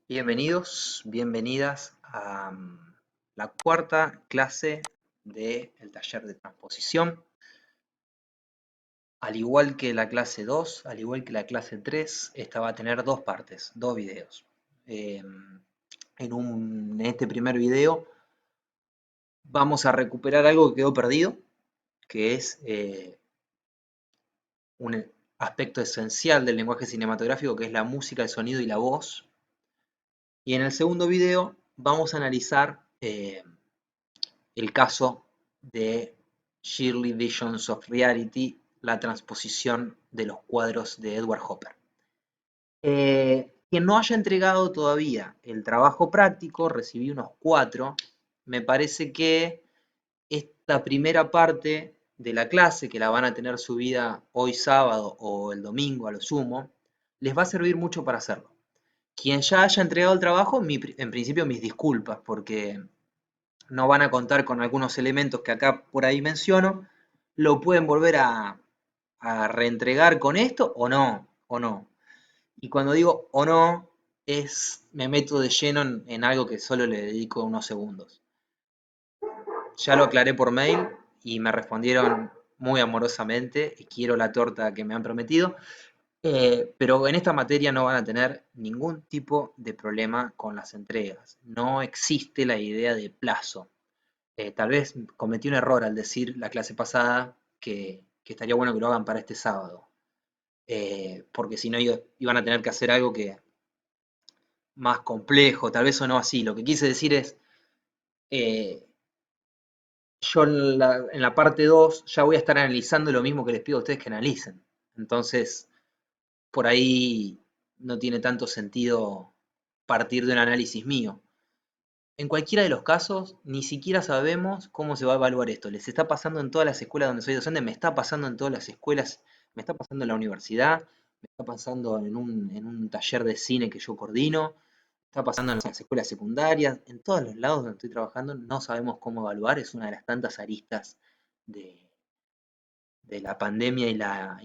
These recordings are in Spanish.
Bienvenidos, bienvenidas a la cuarta clase del taller de transposición. Al igual que la clase 2, al igual que la clase 3, esta va a tener dos partes, dos videos. En este primer video vamos a recuperar algo que quedó perdido, que es un aspecto esencial del lenguaje cinematográfico, que es la música, el sonido y la voz. Y en el segundo video vamos a analizar el caso de Shirley Visions of Reality, la transposición de los cuadros de Edward Hopper. Quien no haya entregado todavía el trabajo práctico, recibí unos 4, me parece que esta primera parte de la clase, que la van a tener subida hoy sábado o el domingo a lo sumo, les va a servir mucho para hacerlo. Quien ya haya entregado el trabajo, en principio mis disculpas, porque no van a contar con algunos elementos que acá por ahí menciono, lo pueden volver a reentregar con esto o no, o no. Y cuando digo o no, me meto de lleno en algo que solo le dedico unos segundos. Ya lo aclaré por mail y me respondieron muy amorosamente, y quiero la torta que me han prometido, pero en esta materia no van a tener ningún tipo de problema con las entregas. No existe la idea de plazo. Tal vez cometí un error al decir la clase pasada que estaría bueno que lo hagan para este sábado, porque si no iban a tener que hacer algo que más complejo, tal vez o no así. Lo que quise decir es, eh, yo en la parte 2 ya voy a estar analizando lo mismo que les pido a ustedes que analicen. Entonces, por ahí no tiene tanto sentido partir de un análisis mío. En cualquiera de los casos, ni siquiera sabemos cómo se va a evaluar esto. Les está pasando en todas las escuelas donde soy docente, me está pasando en todas las escuelas, me está pasando en la universidad, me está pasando en un taller de cine que yo coordino, está pasando en las escuelas secundarias, en todos los lados donde estoy trabajando, no sabemos cómo evaluar, es una de las tantas aristas de, de la pandemia y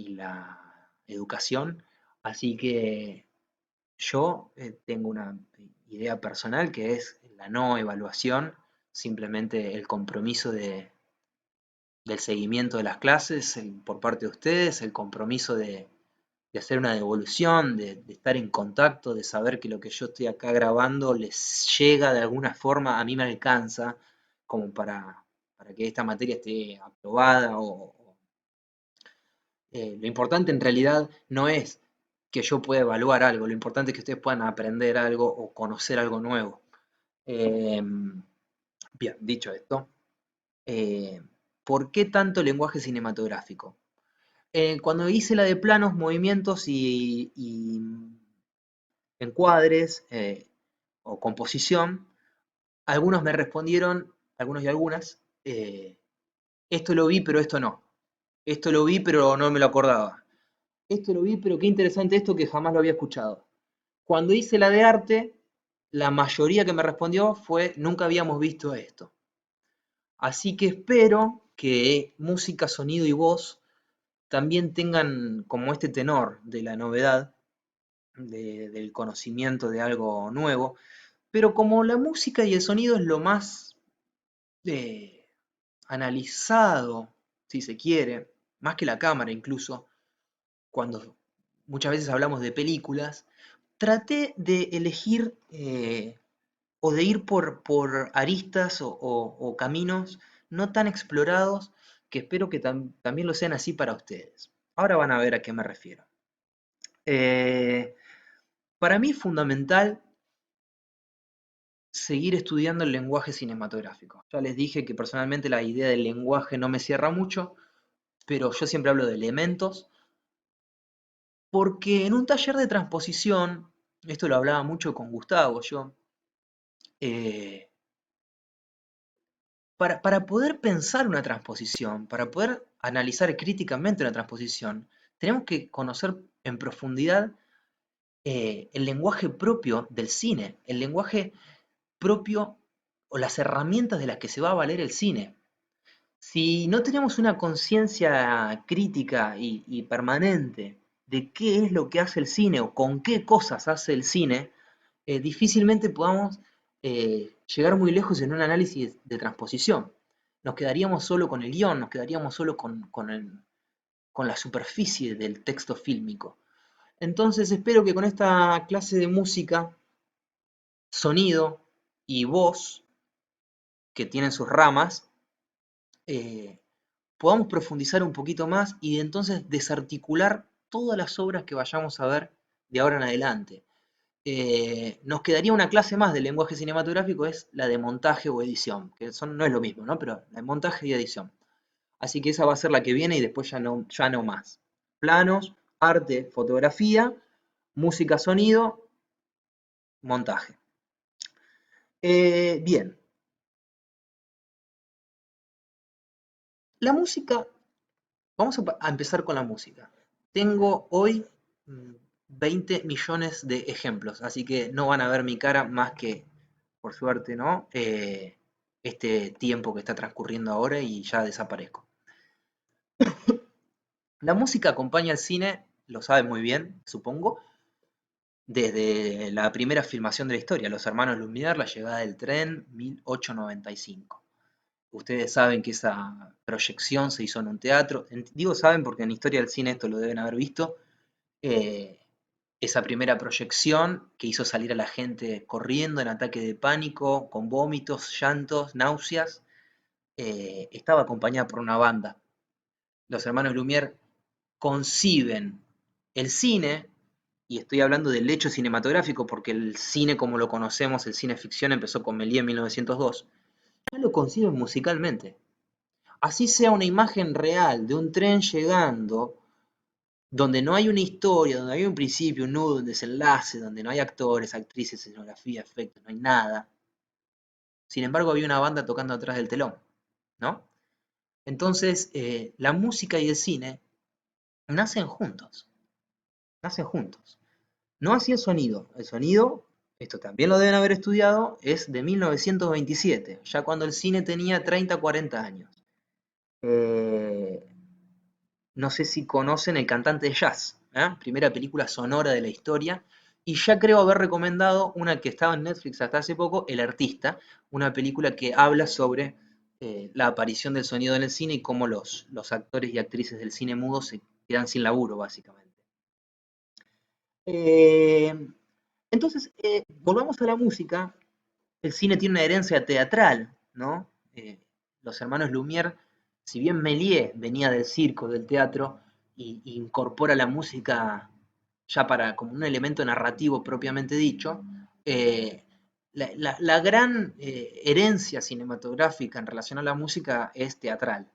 la educación. Así que yo tengo una idea personal que es la no evaluación, simplemente el compromiso del seguimiento de las clases por parte de ustedes, el compromiso de hacer una devolución, de estar en contacto, de saber que lo que yo estoy acá grabando les llega de alguna forma, a mí me alcanza como para que esta materia esté aprobada. Lo importante en realidad no es que yo pueda evaluar algo, lo importante es que ustedes puedan aprender algo o conocer algo nuevo. Eh, Bien, dicho esto, eh, ¿por qué tanto lenguaje cinematográfico? Cuando hice la de planos, movimientos y encuadres o composición, algunos me respondieron, algunos y algunas, esto lo vi, pero esto no. Esto lo vi, pero no me lo acordaba. Esto lo vi, pero qué interesante esto que jamás lo había escuchado. Cuando hice la de arte, la mayoría que me respondió fue, nunca habíamos visto esto. Así que espero que música, sonido y voz también tengan como este tenor de la novedad, del conocimiento de algo nuevo, pero como la música y el sonido es lo más eh, analizado, si se quiere, más que la cámara incluso, cuando muchas veces hablamos de películas, traté de elegir o de ir por aristas o caminos no tan explorados que espero que también lo sean así para ustedes. Ahora van a ver a qué me refiero. Eh, para mí es fundamental seguir estudiando el lenguaje cinematográfico. Ya les dije que personalmente la idea del lenguaje no me cierra mucho, pero yo siempre hablo de elementos, porque en un taller de transposición, esto lo hablaba mucho con Gustavo, yo, eh, para poder pensar una transposición, para poder analizar críticamente una transposición, tenemos que conocer en profundidad el lenguaje propio del cine, el lenguaje propio o las herramientas de las que se va a valer el cine. Si no tenemos una conciencia crítica y permanente de qué es lo que hace el cine o con qué cosas hace el cine, difícilmente podamos llegar muy lejos en un análisis de transposición. Nos quedaríamos solo con el guión, nos quedaríamos solo con la superficie del texto fílmico. Entonces espero que con esta clase de música, sonido y voz, que tienen sus ramas, eh, podamos profundizar un poquito más y entonces desarticular todas las obras que vayamos a ver de ahora en adelante. Nos quedaría una clase más del lenguaje cinematográfico, es la de montaje o edición, que no es lo mismo, ¿no? Pero la de montaje y edición. Así que esa va a ser la que viene y después ya no más. Planos, arte, fotografía, música, sonido, montaje. Bien, la música, vamos a empezar con la música. Tengo hoy 20 millones de ejemplos, así que no van a ver mi cara más que, por suerte, ¿no? Este tiempo que está transcurriendo ahora y ya desaparezco. La música acompaña al cine, lo saben muy bien, supongo, desde la primera filmación de la historia, Los Hermanos Lumière, La llegada del tren, 1895. Ustedes saben que esa proyección se hizo en un teatro. Digo saben porque en historia del cine esto lo deben haber visto. eh, Esa primera proyección que hizo salir a la gente corriendo en ataque de pánico, con vómitos, llantos, náuseas, estaba acompañada por una banda. Los hermanos Lumière conciben el cine, y estoy hablando del hecho cinematográfico porque el cine como lo conocemos, el cine ficción, empezó con Méliès en 1902, ya lo conciben musicalmente. Así sea una imagen real de un tren llegando, donde no hay una historia, donde hay un principio, un nudo, un desenlace, donde no hay actores, actrices, escenografía, efectos, no hay nada. Sin embargo, había una banda tocando atrás del telón, ¿no? Entonces, la música y el cine nacen juntos, nacen juntos. No así el sonido. El sonido, esto también lo deben haber estudiado, es de 1927, ya cuando el cine tenía 30, 40 años. Eh, no sé si conocen El cantante de jazz, primera película sonora de la historia, y ya creo haber recomendado una que estaba en Netflix hasta hace poco, El artista, una película que habla sobre la aparición del sonido en el cine y cómo los actores y actrices del cine mudo se quedan sin laburo, básicamente. Eh, entonces, volvamos a la música. El cine tiene una herencia teatral, ¿no? Los hermanos Lumière, si bien Méliès venía del circo, del teatro, y incorpora la música ya para como un elemento narrativo propiamente dicho, la gran herencia cinematográfica en relación a la música es teatral.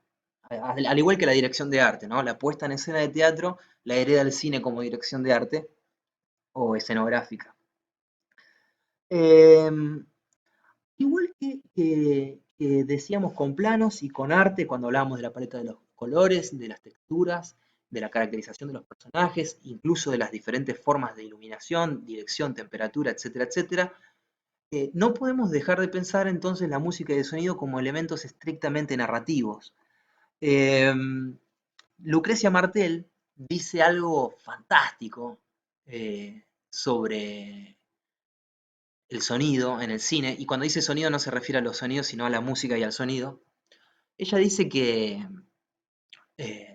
Al igual que la dirección de arte, ¿no? La puesta en escena de teatro la hereda el cine como dirección de arte o escenográfica. Eh, Igual que decíamos con planos y con arte, cuando hablábamos de la paleta de los colores, de las texturas, de la caracterización de los personajes, incluso de las diferentes formas de iluminación, dirección, temperatura, etcétera, etcétera, no podemos dejar de pensar entonces la música y el sonido como elementos estrictamente narrativos. Eh, Lucrecia Martel dice algo fantástico sobre el sonido en el cine, y cuando dice sonido no se refiere a los sonidos, sino a la música y al sonido. Ella dice que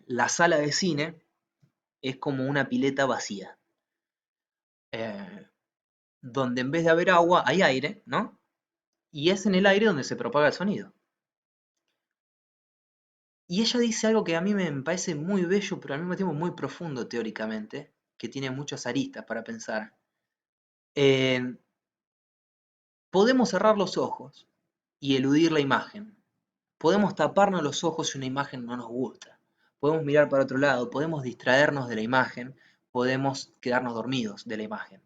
la sala de cine es como una pileta vacía, eh, donde en vez de haber agua hay aire, ¿no? Y es en el aire donde se propaga el sonido. Y ella dice algo que a mí me parece muy bello, pero al mismo tiempo muy profundo teóricamente, que tiene muchas aristas para pensar. Eh, Podemos cerrar los ojos y eludir la imagen. Podemos taparnos los ojos si una imagen no nos gusta. Podemos mirar para otro lado, podemos distraernos de la imagen, podemos quedarnos dormidos de la imagen.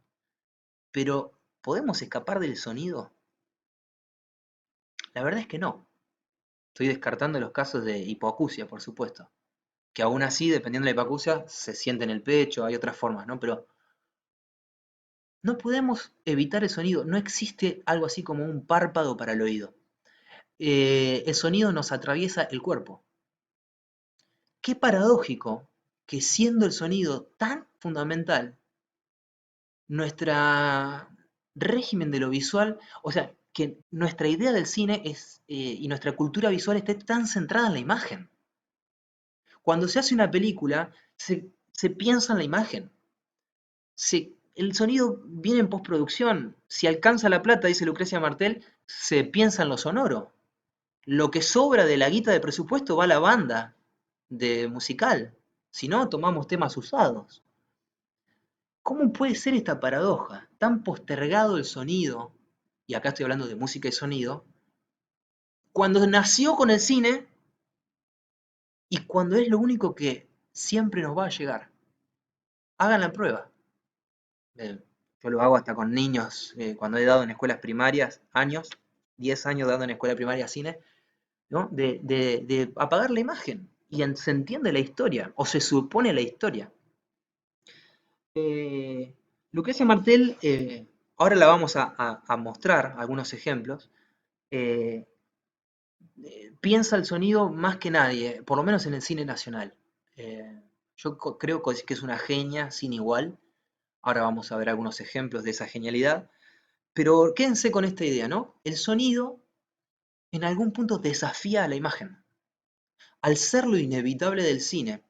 Pero, ¿podemos escapar del sonido? La verdad es que no. Estoy descartando los casos de hipoacusia, por supuesto. Que aún así, dependiendo de la hipoacusia, se siente en el pecho, hay otras formas, ¿no? Pero no podemos evitar el sonido. No existe algo así como un párpado para el oído. El sonido nos atraviesa el cuerpo. Qué paradójico que siendo el sonido tan fundamental, nuestra régimen de lo visual, o sea, que nuestra idea del cine es, y nuestra cultura visual esté tan centrada en la imagen. Cuando se hace una película, se piensa en la imagen. El sonido viene en postproducción. Si alcanza la plata, dice Lucrecia Martel, se piensa en lo sonoro. Lo que sobra de la guita de presupuesto va a la banda de musical. Si no, tomamos temas usados. ¿Cómo puede ser esta paradoja? Tan postergado el sonido, y acá estoy hablando de música y sonido, cuando nació con el cine y cuando es lo único que siempre nos va a llegar. Hagan la prueba. Eh, yo lo hago hasta con niños, cuando he dado en escuelas primarias, 10 años dando en escuela primaria cine, ¿no? De apagar la imagen y se entiende la historia, o se supone la historia. Eh, Lucrecia Martel, ahora la vamos a mostrar algunos ejemplos, eh, piensa el sonido más que nadie, por lo menos en el cine nacional. Eh, yo creo que es una genia sin igual. Ahora vamos a ver algunos ejemplos de esa genialidad. Pero quédense con esta idea, ¿no? El sonido en algún punto desafía a la imagen. Al ser lo inevitable del cine,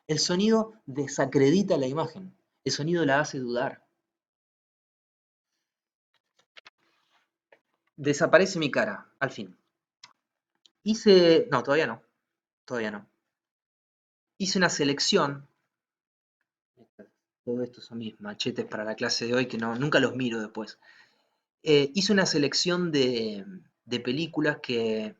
el sonido desacredita la imagen. El sonido la hace dudar. Desaparece mi cara, al fin. Hice... No, todavía no. Todavía no. Hice una selección. Todo esto son mis machetes para la clase de hoy, que no, nunca los miro después. Hice una selección de películas que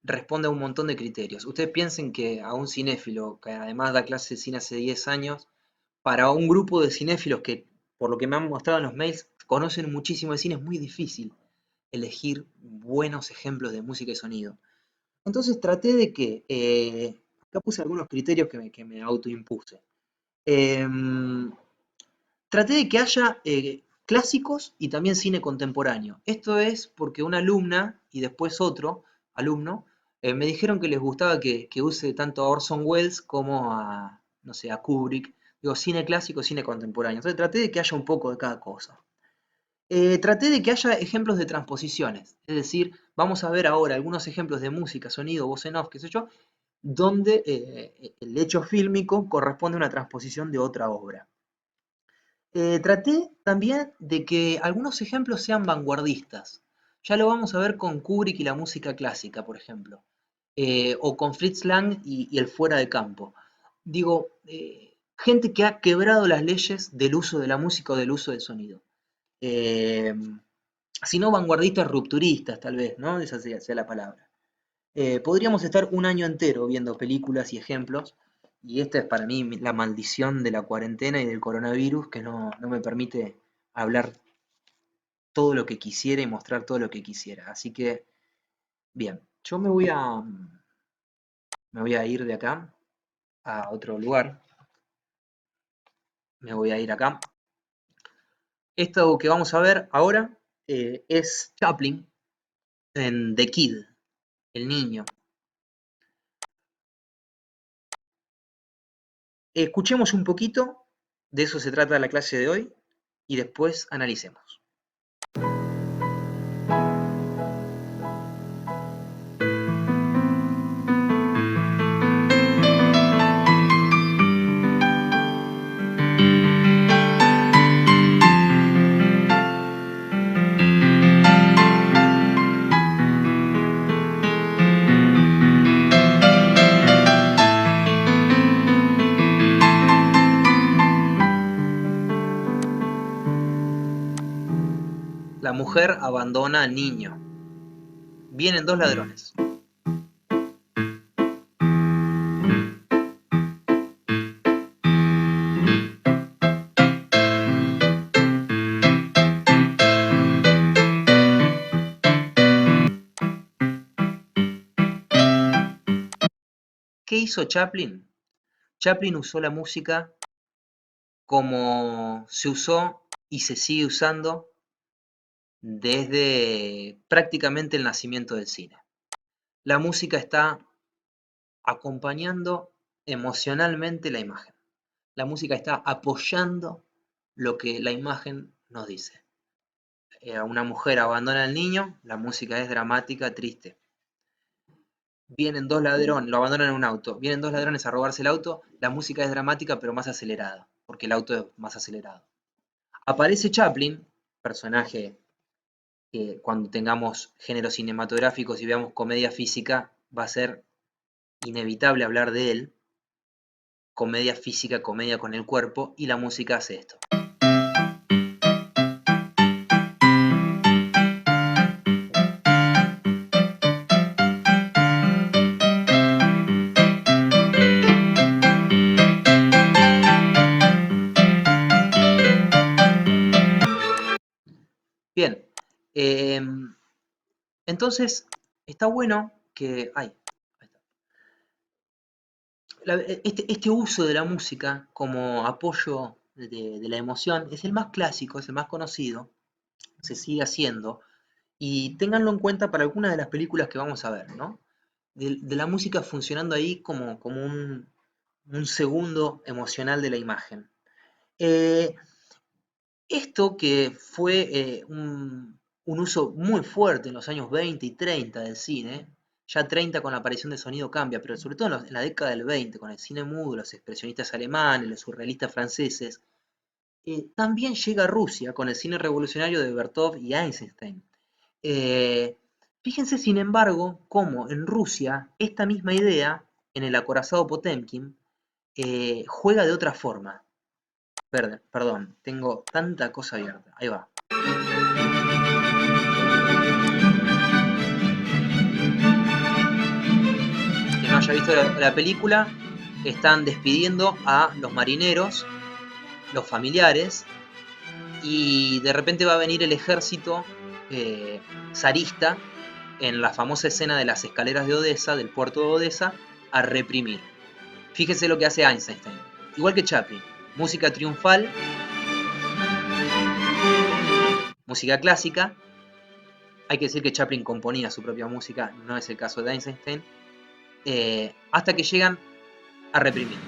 responde a un montón de criterios. Ustedes piensen que a un cinéfilo, que además da clase de cine hace 10 años, para un grupo de cinéfilos que, por lo que me han mostrado en los mails, conocen muchísimo de cine, es muy difícil elegir buenos ejemplos de música y sonido. Entonces traté de que, acá puse algunos criterios que me autoimpuse. Em, Traté de que haya clásicos y también cine contemporáneo. Esto es porque una alumna y después otro alumno me dijeron que les gustaba que use tanto a Orson Welles como a, no sé, a Kubrick. Digo, cine clásico, cine contemporáneo. Entonces traté de que haya un poco de cada cosa. Traté de que haya ejemplos de transposiciones. Es decir, vamos a ver ahora algunos ejemplos de música, sonido, voz en off, qué sé yo, donde el hecho fílmico corresponde a una transposición de otra obra. Traté también de que algunos ejemplos sean vanguardistas. Ya lo vamos a ver con Kubrick y la música clásica, por ejemplo. O con Fritz Lang y el fuera de campo. Digo, gente que ha quebrado las leyes del uso de la música o del uso del sonido. Eh, si no vanguardistas, rupturistas, tal vez, ¿no? Esa sea la palabra. Podríamos estar un año entero viendo películas y ejemplos, y esta es para mí la maldición de la cuarentena y del coronavirus, que no me permite hablar todo lo que quisiera y mostrar todo lo que quisiera. Así que, bien, yo me voy a ir de acá a otro lugar, me voy a ir acá. Esto que vamos a ver ahora es Chaplin en The Kid, el niño. Escuchemos un poquito, de eso se trata la clase de hoy, y después analicemos. La mujer abandona al niño. Vienen dos ladrones. ¿Qué hizo Chaplin? Chaplin usó la música como se usó y se sigue usando desde prácticamente el nacimiento del cine. La música está acompañando emocionalmente la imagen. La música está apoyando lo que la imagen nos dice. una mujer abandona al niño, la música es dramática, triste. Vienen dos ladrones, lo abandonan en un auto, vienen dos ladrones a robarse el auto, la música es dramática pero más acelerada, porque el auto es más acelerado. Aparece Chaplin, personaje que cuando tengamos géneros cinematográficos y veamos comedia física, va a ser inevitable hablar de él. Comedia física, comedia con el cuerpo, y la música hace esto. Bien, entonces está bueno que... Este uso de la música como apoyo de la emoción es el más clásico, es el más conocido, se sigue haciendo, y ténganlo en cuenta para algunas de las películas que vamos a ver, ¿no? De la música funcionando ahí como un segundo emocional de la imagen. Esto que fue un uso muy fuerte en los años 20 y 30 del cine, ya 30 con la aparición del sonido cambia, pero sobre todo en la década del 20, con el cine mudo, los expresionistas alemanes, los surrealistas franceses, también llega a Rusia con el cine revolucionario de Bertov y Eisenstein. Fíjense, sin embargo, cómo en Rusia esta misma idea, en el acorazado Potemkin, juega de otra forma. Perdón, tengo tanta cosa abierta. Ahí va. Que no haya visto la película, están despidiendo a los marineros, los familiares, y de repente va a venir el ejército zarista en la famosa escena de las escaleras de Odessa, del puerto de Odessa, a reprimir. Fíjese lo que hace Eisenstein. Igual que Chaplin. Música triunfal, música clásica. Hay que decir que Chaplin componía su propia música, no es el caso de Eisenstein. Hasta que llegan a reprimir.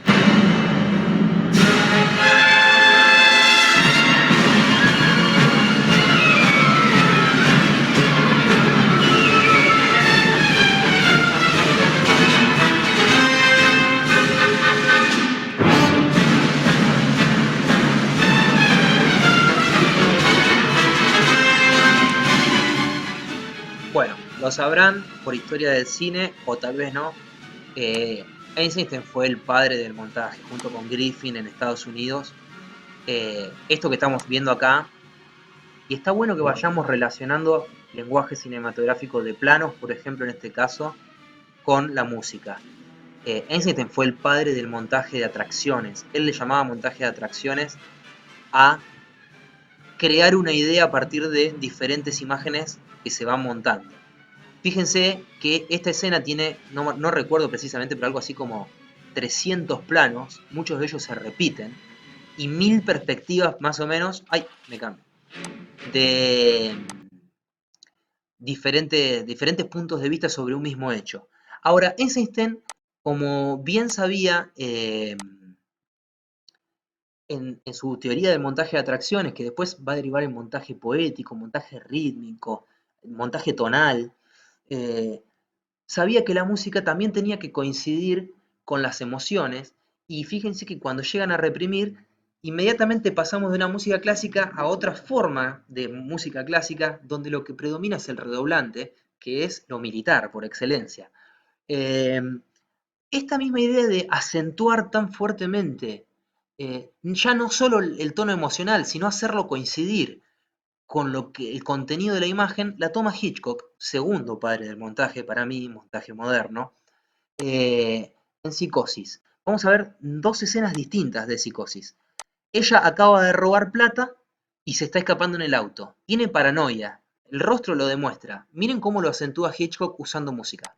Bueno, lo sabrán por historia del cine, o tal vez no. Eisenstein fue el padre del montaje, junto con Griffin en Estados Unidos. Esto que estamos viendo acá, y está bueno que vayamos relacionando lenguaje cinematográfico de planos, por ejemplo en este caso, con la música. Eisenstein fue el padre del montaje de atracciones. Él le llamaba montaje de atracciones a crear una idea a partir de diferentes imágenes que se van montando. Fíjense que esta escena tiene, no recuerdo precisamente, pero algo así como 300 planos, muchos de ellos se repiten, y 1000 perspectivas más o menos, me cambio, de diferentes puntos de vista sobre un mismo hecho. Ahora, Eisenstein, como bien sabía en su teoría del montaje de atracciones, que después va a derivar en montaje poético, montaje rítmico, montaje tonal, sabía que la música también tenía que coincidir con las emociones, y fíjense que cuando llegan a reprimir, inmediatamente pasamos de una música clásica a otra forma de música clásica, donde lo que predomina es el redoblante, que es lo militar por excelencia. Esta misma idea de acentuar tan fuertemente, ya no solo el tono emocional, sino hacerlo coincidir con lo que el contenido de la imagen, la toma Hitchcock, segundo padre del montaje, para mí, montaje moderno, en Psicosis. Vamos a ver dos escenas distintas de Psicosis. Ella acaba de robar plata y se está escapando en el auto. Tiene paranoia. El rostro lo demuestra. Miren cómo lo acentúa Hitchcock usando música.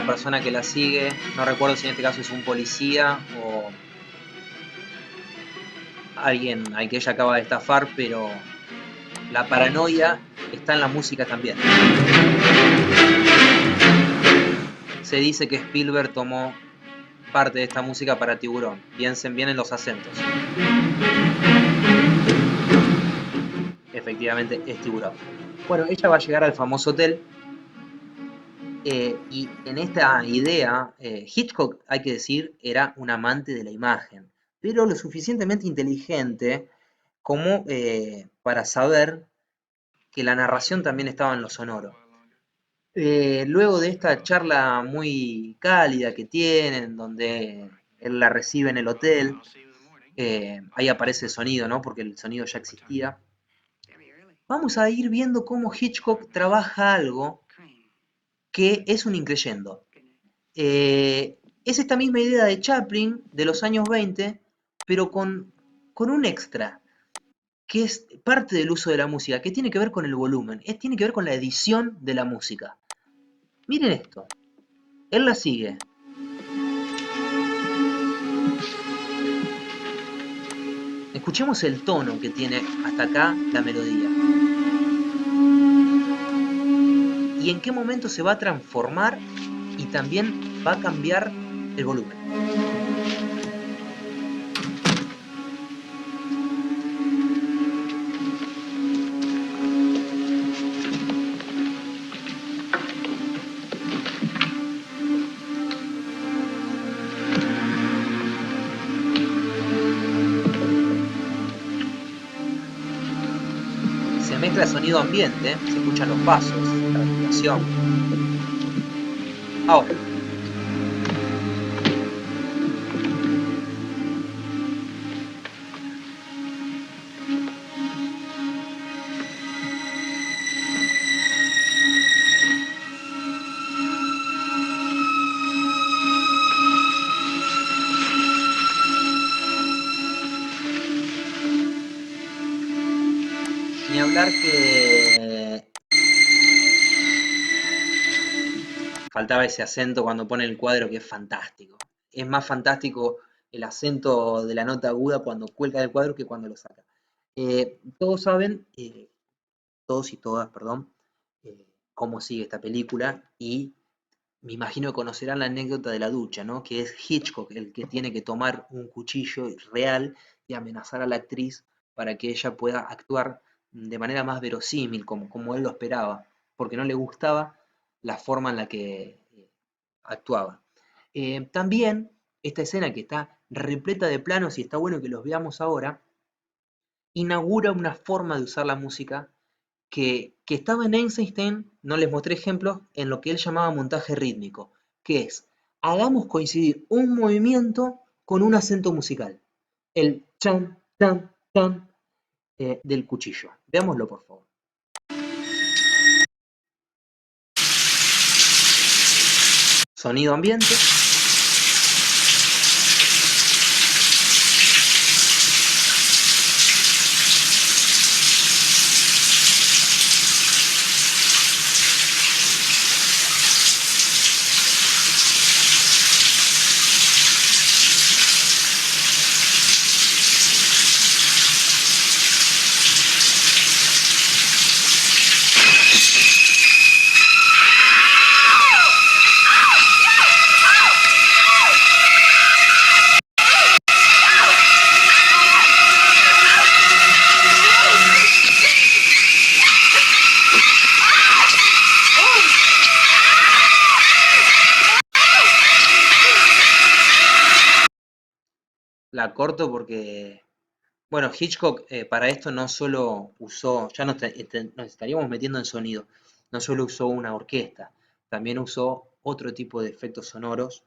la persona que la sigue, no recuerdo si en este caso es un policía o alguien al que ella acaba de estafar, pero la paranoia está en la música también. Se dice que Spielberg tomó parte de esta música para Tiburón. Piensen bien en los acentos. Efectivamente es Tiburón. Bueno, ella va a llegar al famoso hotel y en esta idea, Hitchcock, hay que decir, era un amante de la imagen, pero lo suficientemente inteligente como para saber que la narración también estaba en lo sonoro. Luego de esta charla muy cálida que tienen, donde él la recibe en el hotel, ahí aparece el sonido, ¿no? Porque el sonido ya existía. Vamos a ir viendo cómo Hitchcock trabaja algo que es un increyendo. Es esta misma idea de Chaplin de los años 20, pero con un extra, que es parte del uso de la música, que tiene que ver con el volumen, tiene que ver con la edición de la música. Miren esto, él la sigue. Escuchemos el tono que tiene hasta acá la melodía. Y en qué momento se va a transformar y también va a cambiar el volumen. Se mezcla sonido ambiente, se escuchan los pasos, la respiración. Ahora, ni hablar que faltaba ese acento cuando pone el cuadro que es fantástico. Es más fantástico el acento de la nota aguda cuando cuelga del cuadro que cuando lo saca. Todos saben, todos y todas, perdón, cómo sigue esta película y me imagino que conocerán la anécdota de la ducha, ¿no? Que es Hitchcock el que tiene que tomar un cuchillo real y amenazar a la actriz para que ella pueda actuar de manera más verosímil, como él lo esperaba, porque no le gustaba la forma en la que actuaba. También esta escena que está repleta de planos y está bueno que los veamos ahora, inaugura una forma de usar la música que estaba en Einstein, no les mostré ejemplos, en lo que él llamaba montaje rítmico, que es, hagamos coincidir un movimiento con un acento musical. El chan, chan, chan del cuchillo. Veámoslo, por favor. Sonido ambiente. La corto porque, bueno, Hitchcock para esto no solo usó, ya nos estaríamos metiendo en sonido, no solo usó una orquesta, también usó otro tipo de efectos sonoros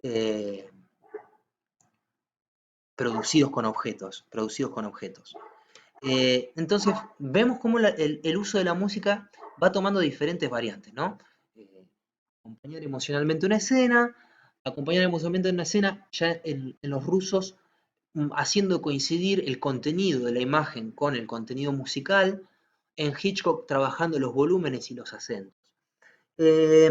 eh, producidos con objetos, producidos con objetos. Entonces, vemos cómo el uso de la música va tomando diferentes variantes, ¿no? Acompañar emocionalmente una escena, acompañar emocionalmente una escena, ya en los rusos haciendo coincidir el contenido de la imagen con el contenido musical, en Hitchcock trabajando los volúmenes y los acentos. Eh,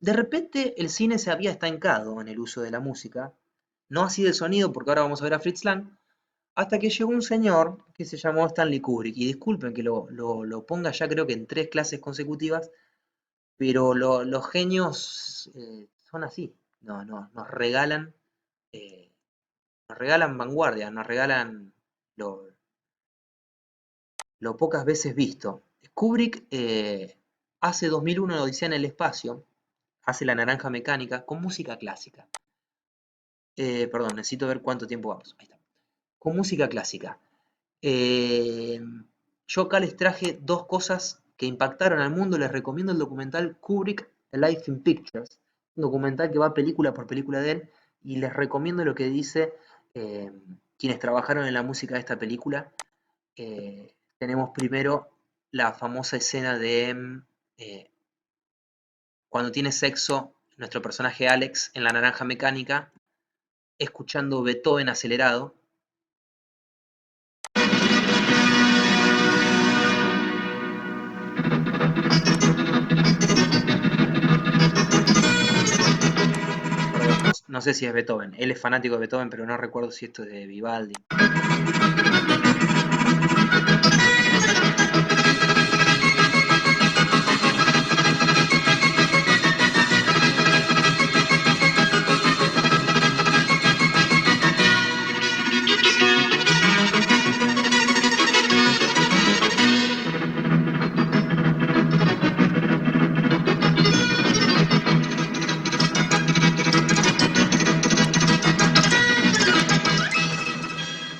De repente el cine se había estancado en el uso de la música, no así del sonido, porque ahora vamos a ver a Fritz Lang, hasta que llegó un señor que se llamó Stanley Kubrick, y disculpen que lo ponga ya creo que en 3 clases consecutivas, pero los genios son así, eh, nos regalan vanguardia, nos regalan lo, lo pocas veces visto. Kubrick hace 2001 Odisea en el espacio, hace La Naranja Mecánica con música clásica. Perdón, necesito ver cuánto tiempo vamos. Ahí está. Con música clásica. Eh, yo acá les traje 2 cosas que impactaron al mundo. Les recomiendo el documental Kubrick Life in Pictures, un documental que va película por película de él, y les recomiendo lo que dice eh, quienes trabajaron en la música de esta película. Tenemos primero la famosa escena de cuando tiene sexo nuestro personaje Alex en La Naranja Mecánica, escuchando Beethoven acelerado. Perdón, no sé si es Beethoven. Él es fanático de Beethoven, pero no recuerdo si esto es de Vivaldi.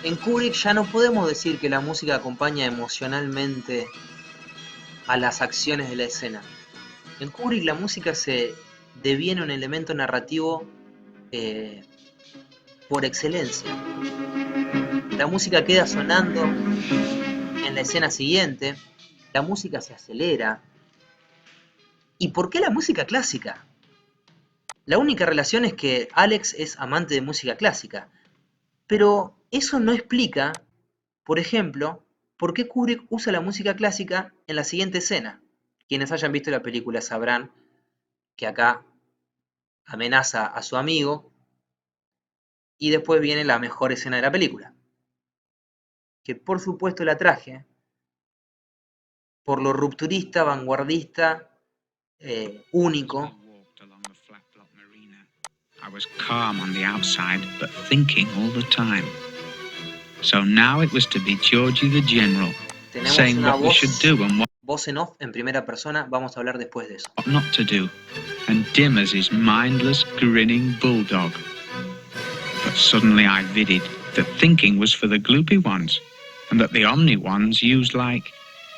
En Kubrick ya no podemos decir que la música acompaña emocionalmente a las acciones de la escena. En Kubrick la música se deviene un elemento narrativo eh, por excelencia. La música queda sonando en la escena siguiente, la música se acelera. ¿Y por qué la música clásica? La única relación es que Alex es amante de música clásica, pero eso no explica, por ejemplo, por qué Kubrick usa la música clásica en la siguiente escena. Quienes hayan visto la película sabrán que acá amenaza a su amigo y después viene la mejor escena de la película, que por supuesto la traje por lo rupturista, vanguardista, único. I was calm on the outside, but thinking all the time. So now it was to be Georgie the General, saying what we should do and what voz en off en primera persona. Vamos a hablar después de eso. not to do, and dim as his mindless, grinning bulldog. But suddenly I vidded that thinking was for the gloopy ones, and that the omni ones used like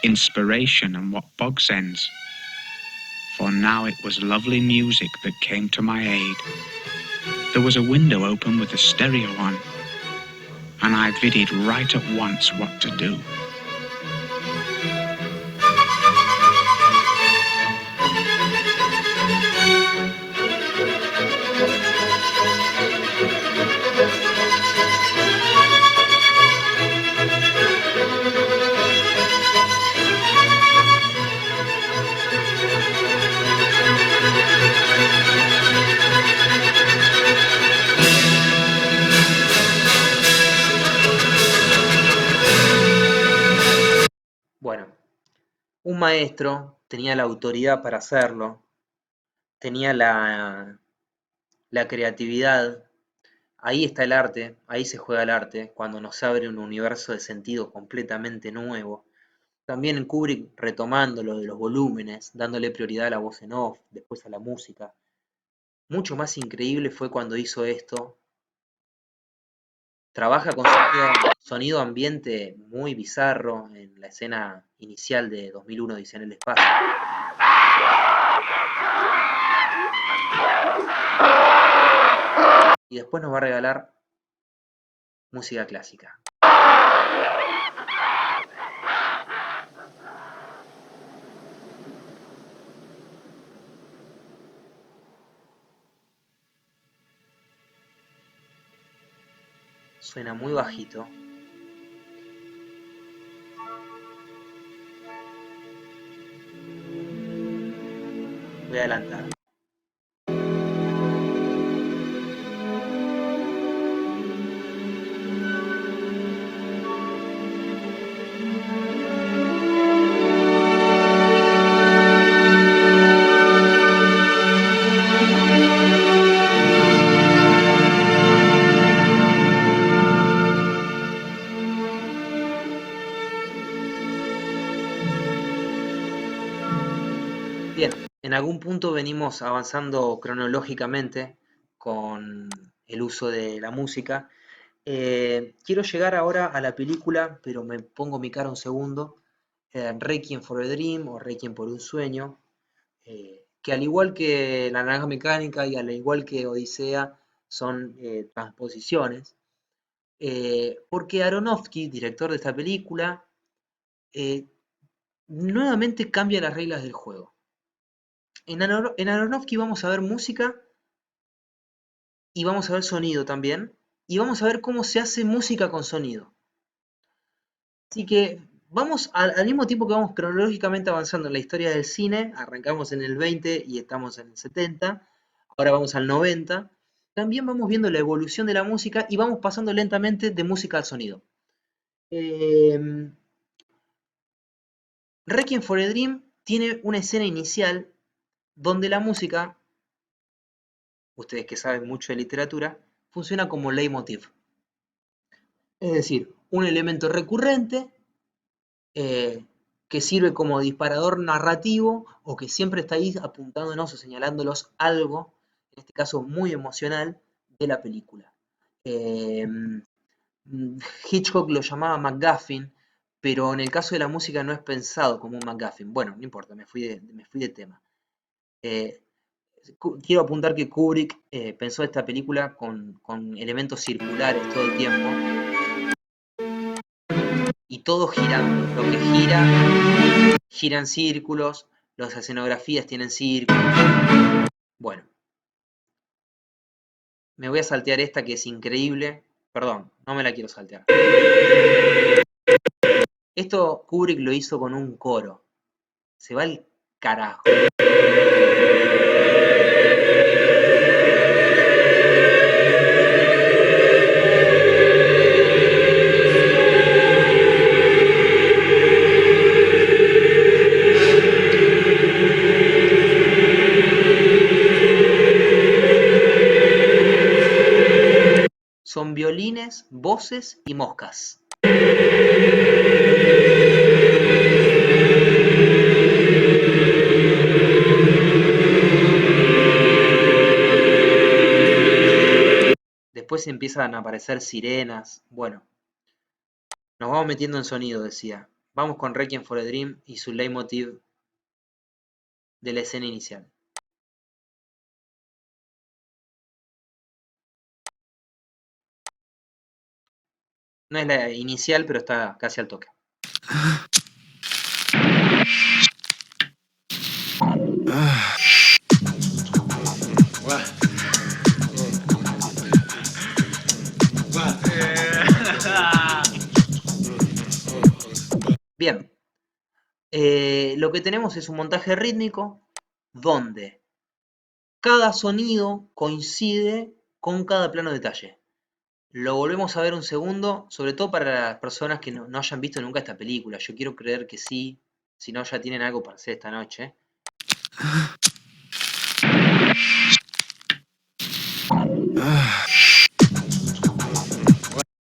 inspiration and what bog sends. For now it was lovely music that came to my aid. There was a window open with a stereo on, and I vidded right at once what to do. Bueno, un maestro tenía la autoridad para hacerlo, tenía la creatividad. Ahí está el arte, ahí se juega el arte, cuando nos abre un universo de sentido completamente nuevo. También en Kubrick retomando lo de los volúmenes, dándole prioridad a la voz en off, después a la música. Mucho más increíble fue cuando hizo esto. Trabaja con sonido ambiente muy bizarro en la escena inicial de 2001 Odisea en el espacio. Y después nos va a regalar música clásica. Suena muy bajito. Voy a adelantar. Bien, en algún punto venimos avanzando cronológicamente con el uso de la música. Quiero llegar ahora a la película, pero me pongo mi cara un segundo. Requiem for a Dream o Requiem por un sueño, que al igual que La Naranja Mecánica y al igual que Odisea, son transposiciones. Porque Aronofsky, director de esta película, eh, nuevamente cambia las reglas del juego. En Aronofsky vamos a ver música y vamos a ver sonido también, y vamos a ver cómo se hace música con sonido. Así que vamos al mismo tiempo que vamos cronológicamente avanzando en la historia del cine, arrancamos en el 20 y estamos en el 70, ahora vamos al 90, también vamos viendo la evolución de la música y vamos pasando lentamente de música al sonido. Requiem for a Dream tiene una escena inicial donde la música, ustedes que saben mucho de literatura, funciona como leitmotiv. Es decir, un elemento recurrente eh, que sirve como disparador narrativo o que siempre está ahí apuntándonos o señalándolos algo, en este caso muy emocional, de la película. Eh, Hitchcock lo llamaba MacGuffin, pero en el caso de la música no es pensado como un MacGuffin. Bueno, no importa, me fui de tema. Eh, Quiero apuntar que Kubrick pensó esta película con elementos circulares todo el tiempo y todo girando. Lo que gira en círculos, las escenografías tienen círculos. Bueno, me voy a saltear esta que es increíble. Perdón, no me la quiero saltear. Esto Kubrick lo hizo con un coro. Se va el carajo. Son violines, voces y moscas. Después empiezan a aparecer sirenas. Bueno, nos vamos metiendo en sonido, decía. Vamos con Requiem for a Dream y su leitmotiv de la escena inicial. No es la inicial, pero está casi al toque. Bien, lo que tenemos es un montaje rítmico donde cada sonido coincide con cada plano detalle. Lo volvemos a ver un segundo, sobre todo para las personas que no hayan visto nunca esta película. Yo quiero creer que sí, si no ya tienen algo para hacer esta noche.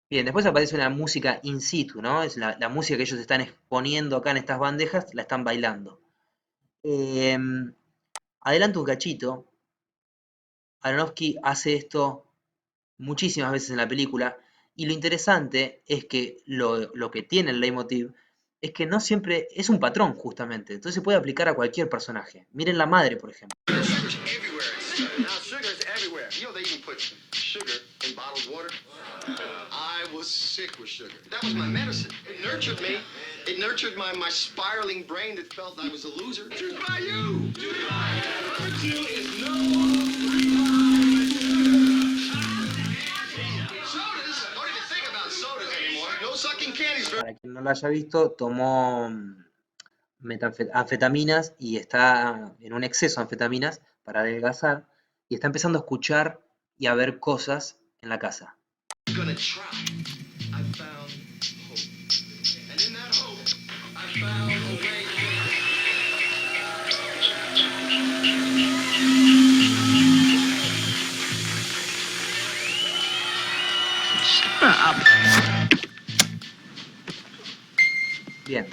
Bien, después aparece una música in situ, ¿no? Es la música que ellos están exponiendo acá en estas bandejas, la están bailando. Adelanto un cachito. Aronofsky hace esto muchísimas veces en la película, y lo interesante es que lo que tiene el leitmotiv es que no siempre es un patrón, justamente. Entonces se puede aplicar a cualquier personaje. Miren la madre, por ejemplo. I was sick with sugar. That was my medicine. It nurtured me. It nurtured my spiraling brain that felt I was a loser. Just by you. Virtue is no sodas. Don't even think about sodas anymore. No sucking candies. Para quien no lo haya visto, tomó anfetaminas y está en un exceso de anfetaminas para adelgazar y está empezando a escuchar y a ver cosas en la casa. Bien.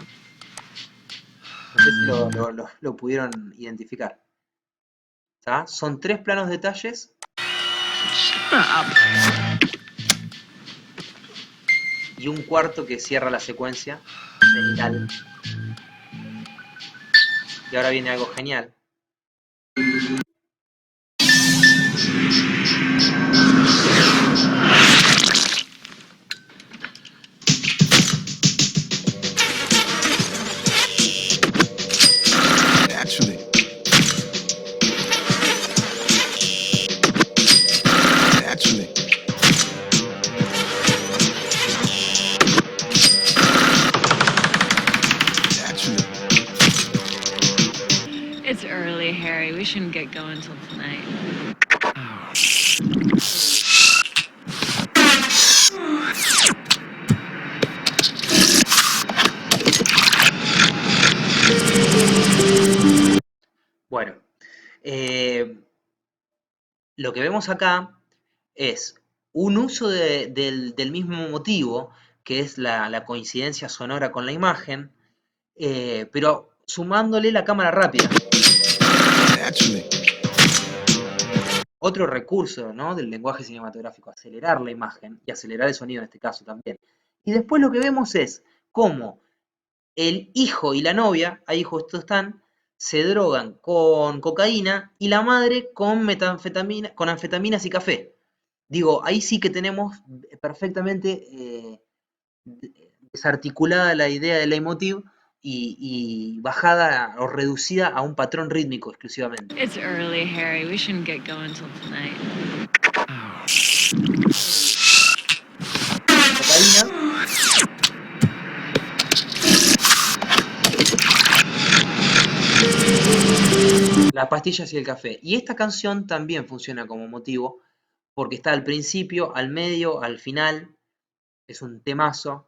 No sé si lo pudieron identificar. ¿Está? Son 3 planos detalles. Y un cuarto que cierra la secuencia cenital. Y ahora viene algo genial. Naturally. Naturally. Naturally. It's early, Harry. We shouldn't get going till tonight. Bueno, lo que vemos acá es un uso del mismo motivo, que es la coincidencia sonora con la imagen, pero sumándole la cámara rápida. Naturally. Otro recurso, ¿no?, del lenguaje cinematográfico, acelerar la imagen y acelerar el sonido en este caso también. Y después lo que vemos es cómo el hijo y la novia, ahí justo están, se drogan con cocaína y la madre con metanfetamina, con anfetaminas y café. Digo, ahí sí que tenemos perfectamente desarticulada la idea del leitmotiv y bajada o reducida a un patrón rítmico exclusivamente. It's early, Harry. We shouldn't get going till tonight. Cocaína. Las pastillas y el café. Y esta canción también funciona como motivo porque está al principio, al medio, al final. Es un temazo.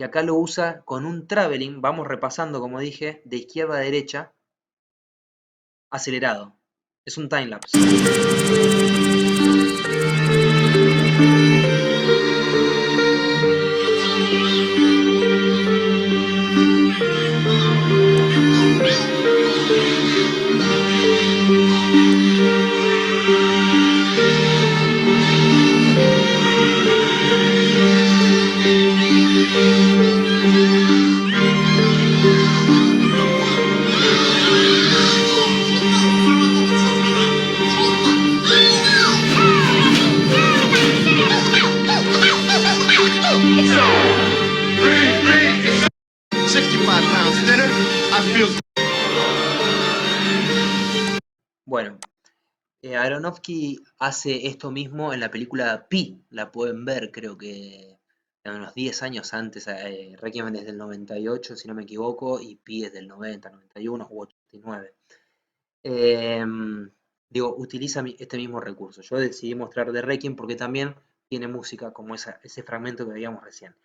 Y acá lo usa con un traveling, vamos repasando, como dije, de izquierda a derecha, acelerado. Es un timelapse. Bueno, Aronofsky hace esto mismo en la película Pi, la pueden ver, creo que unos 10 años antes, Requiem es del 98, si no me equivoco, y Pi es del 90, 91 u 89. Digo, utiliza este mismo recurso. Yo decidí mostrar de Requiem porque también tiene música como ese fragmento que veíamos recién.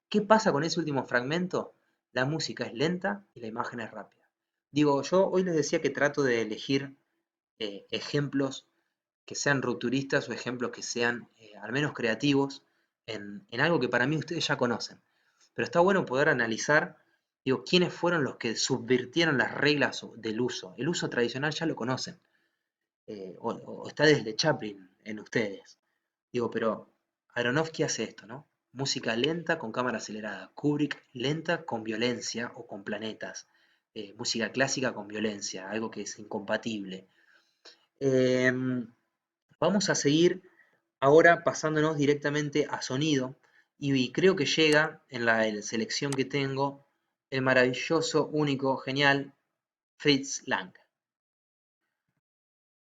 ¿Qué pasa con ese último fragmento? La música es lenta y la imagen es rápida. Digo, yo hoy les decía que trato de elegir ejemplos que sean rupturistas o ejemplos que sean al menos creativos en algo que para mí ustedes ya conocen. Pero está bueno poder analizar, digo, quiénes fueron los que subvirtieron las reglas del uso. El uso tradicional ya lo conocen, o está desde Chaplin en ustedes. Digo, pero Aronofsky hace esto, ¿no? Música lenta con cámara acelerada. Kubrick lenta con violencia o con planetas. Música clásica con violencia, algo que es incompatible. Vamos a seguir ahora pasándonos directamente a sonido y creo que llega en la selección que tengo el maravilloso, único, genial Fritz Lang.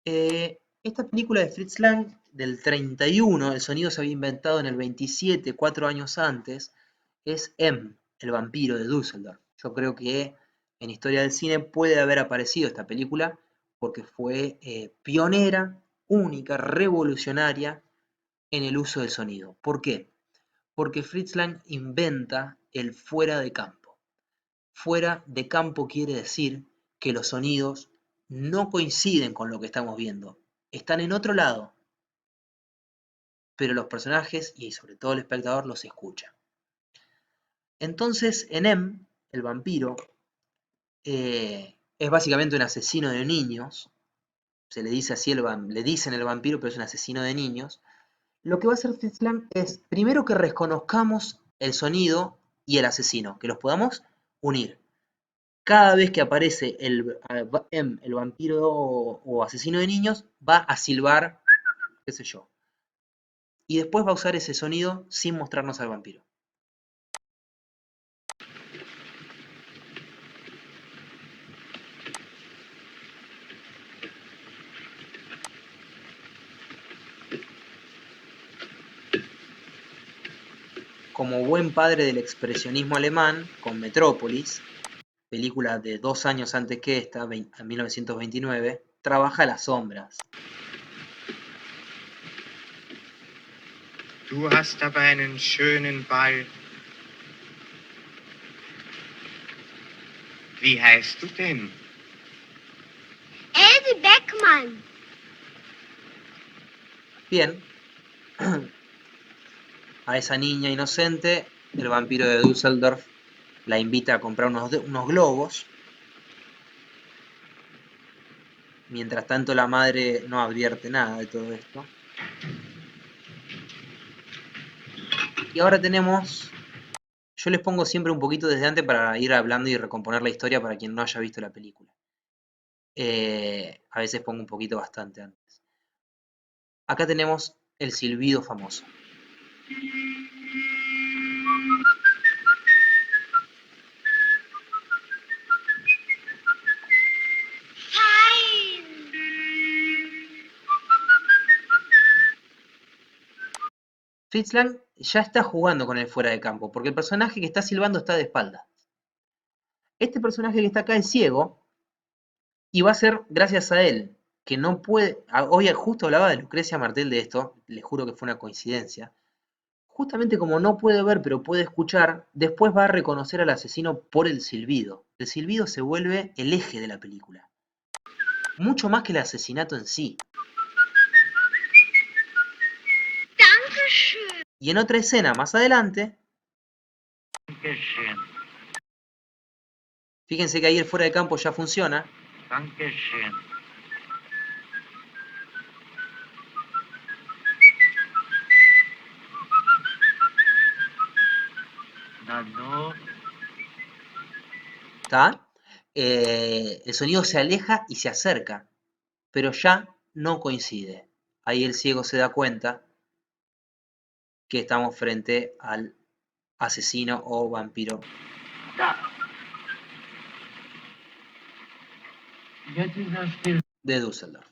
Esta película de Fritz Lang del 31, el sonido se había inventado en el 27, 4 años antes, es M, el vampiro de Düsseldorf. Yo creo que en historia del cine puede haber aparecido esta película porque fue pionera, única, revolucionaria en el uso del sonido. ¿Por qué? Porque Fritz Lang inventa el fuera de campo. Fuera de campo quiere decir que los sonidos no coinciden con lo que estamos viendo. Están en otro lado, pero los personajes y sobre todo el espectador los escucha. Entonces, en M, el vampiro, es básicamente un asesino de niños. Se le dice así, le dicen el vampiro, pero es un asesino de niños. Lo que va a hacer Fritz Lang es, primero, que reconozcamos el sonido y el asesino, que los podamos unir. Cada vez que aparece el vampiro o asesino de niños, va a silbar, qué sé yo. Y después va a usar ese sonido sin mostrarnos al vampiro. Como buen padre del expresionismo alemán, con Metrópolis, película de 2 años antes que esta, en 1929, trabaja las sombras. Du hast aber einen schönen Ball. Wie heißt du denn? Else Beckmann. Bien. A esa niña inocente, el vampiro de Düsseldorf la invita a comprar unos globos. Mientras tanto, la madre no advierte nada de todo esto. Y ahora tenemos... Yo les pongo siempre un poquito desde antes para ir hablando y recomponer la historia para quien no haya visto la película. A veces pongo un poquito bastante antes. Acá tenemos el silbido famoso. Fritz Lang ya está jugando con el fuera de campo, porque el personaje que está silbando está de espaldas. Este personaje que está acá es ciego, y va a ser gracias a él, que no puede... Hoy justo hablaba de Lucrecia Martel de esto, les juro que fue una coincidencia. Justamente como no puede ver pero puede escuchar, después va a reconocer al asesino por el silbido. El silbido se vuelve el eje de la película. Mucho más que el asesinato en sí. Y en otra escena más adelante, fíjense que ahí el fuera de campo ya funciona. ¿Está? El sonido se aleja y se acerca, pero ya no coincide. Ahí el ciego se da cuenta que estamos frente al asesino o vampiro de Düsseldorf.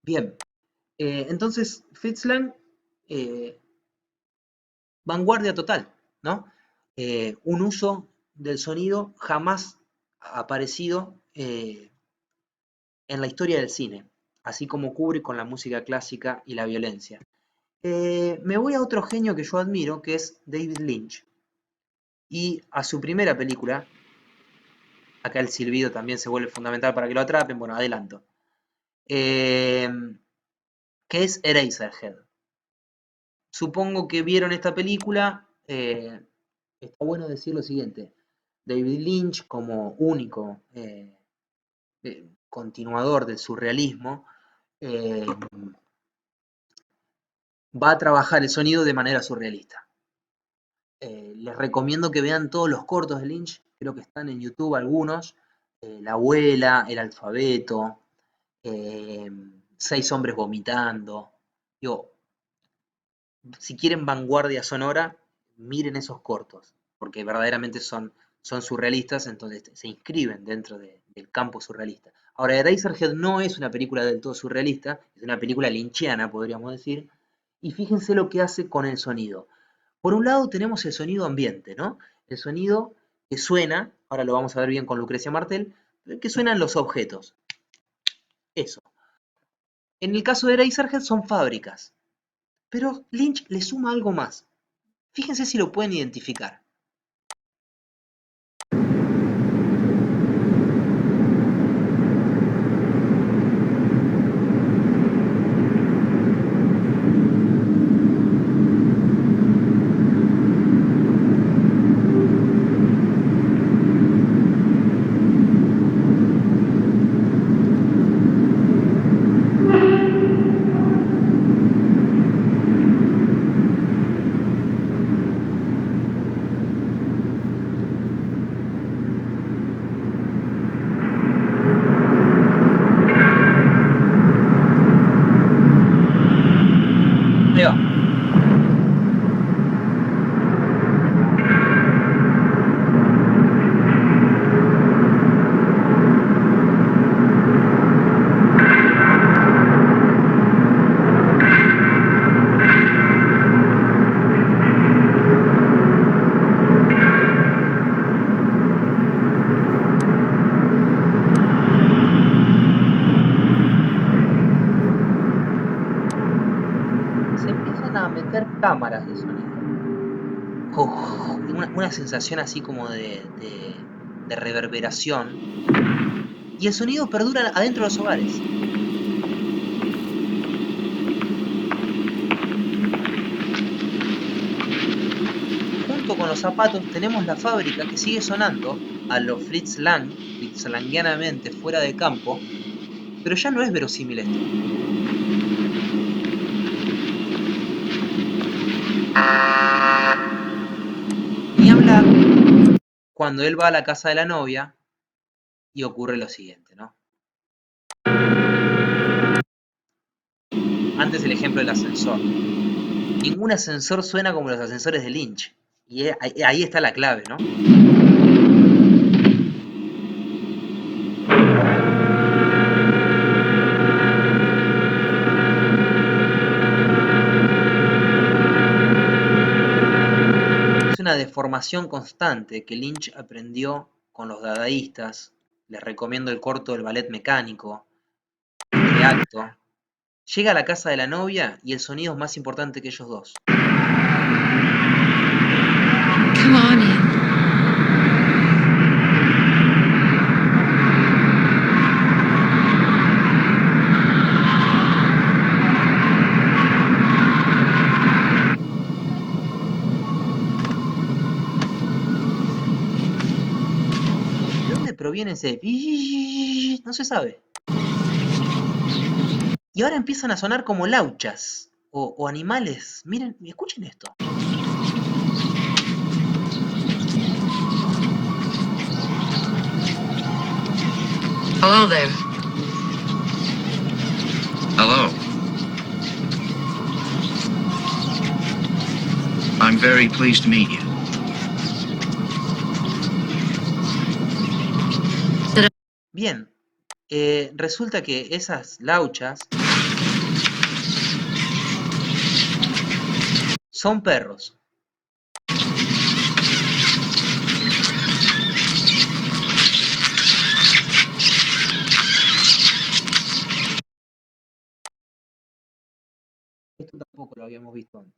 Bien, entonces Fritz Lang, vanguardia total, ¿no? Un uso del sonido jamás aparecido en la historia del cine, así como Kubrick con la música clásica y la violencia. Me voy a otro genio que yo admiro, que es David Lynch, y a su primera película. Acá el silbido también se vuelve fundamental para que lo atrapen. Bueno, adelanto. Que es Eraserhead. Supongo que vieron esta película. Está bueno decir lo siguiente. David Lynch, como único continuador del surrealismo, va a trabajar el sonido de manera surrealista. Les recomiendo que vean todos los cortos de Lynch. Creo que están en YouTube algunos. La abuela, el alfabeto, 6 hombres vomitando. Digo, si quieren vanguardia sonora, miren esos cortos, porque verdaderamente son surrealistas, entonces se inscriben dentro del campo surrealista. Ahora, Eraserhead no es una película del todo surrealista, es una película lynchiana, podríamos decir, y fíjense lo que hace con el sonido. Por un lado tenemos el sonido ambiente, ¿no? El sonido que suena, ahora lo vamos a ver bien con Lucrecia Martel, que suenan los objetos. Eso. En el caso de Eraserhead son fábricas, pero Lynch le suma algo más. Fíjense si lo pueden identificar. cámaras de sonido. Una sensación así como de reverberación. Y el sonido perdura adentro de los hogares. Junto con los zapatos tenemos la fábrica que sigue sonando a lo Fritz Lang, fritzlangianamente fuera de campo, pero ya no es verosímil esto. Ni hablar cuando él va a la casa de la novia y ocurre lo siguiente, ¿no? Antes el ejemplo del ascensor. Ningún ascensor suena como los ascensores de Lynch. Y ahí está la clave, ¿no? Es una deformación constante que Lynch aprendió con los dadaístas. Les recomiendo el corto del ballet mecánico, de acto. Llega a la casa de la novia y el sonido es más importante que ellos dos. Come on in. ¿De dónde proviene ese? No se sabe. Y ahora empiezan a sonar como lauchas o animales. Miren, escuchen esto. Hello there. Hello. I'm very pleased to meet you. Bien, resulta que esas lauchas son perros. Esto tampoco lo habíamos visto antes.